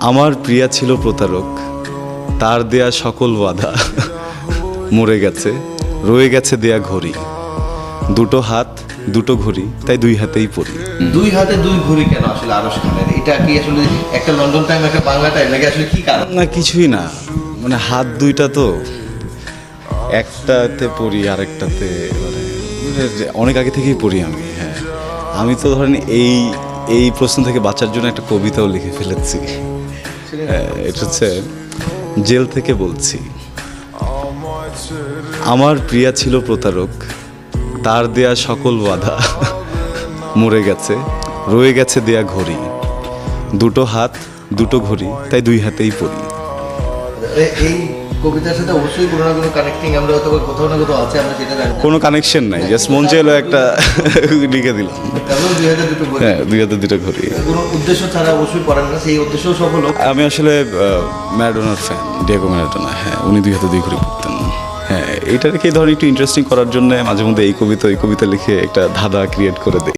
আমার প্রিয়া ছিল প্রতারক, তার দেয়া সকল বাধা মরে গেছে, রয়ে গেছে দেয়া ঘড়ি। দুটো হাত দুটো ঘড়ি, তাই দুই হাতেই পড়ি। দুই হাতে দুই ঘড়ি কেন আসলে আরশ খানের? এটা কি আসলে একটা লন্ডন টাইম একটা বাংলা টাইম নাকি আসলে কি কারণ? না কিছুই না, মানে হাত দুইটা তো, একটাতে পড়ি আরেকটাতে মানে অনেক আগে থেকেই পড়ি আমি। হ্যাঁ, আমি তো ধরেন এই প্রশ্ন থেকে বাঁচার জন্য একটা কবিতাও লিখে ফেলেছি। এটা হচ্ছে জেল থেকে বলছি। আমার প্রিয়া ছিল প্রতারক, তার দেয়া সকল বাধা মরে গেছে, রয়ে গেছে দেয়া ঘড়ি। দুটো হাত দুটো ঘড়ি, তাই দুই হাতেই পড়ি। এই কবিতার সাথে অবশ্যই কোনো না কোনো কানেক্টিং আমরা হয়তো কোথাও না কোথাও আছে, আমরা সেটা জানি না। কোনো কানেকশন নাই, জাস্ট মন চাইলো একটা লিখে দিলাম। তারপর দুই হাতে দুটো ঘড়ি, হ্যাঁ, দুই হাতে দুটো ঘড়ি। কোনো উদ্দেশ্য ছাড়া অবশ্যই পড়েন না, সেই উদ্দেশ্য সফল হোক। আমি আসলে ম্যারাডোনার ফ্যান, ডিয়েগো ম্যারাডোনা। হ্যাঁ, উনি দুই হাতে দুই ঘড়ি পড়তেন। হ্যাঁ, এইটা রেখে ধরেন একটু ইন্টারেস্টিং করার জন্য মাঝে মধ্যে এই কবিতা লিখে একটা ধাঁধা ক্রিয়েট করে দেয়।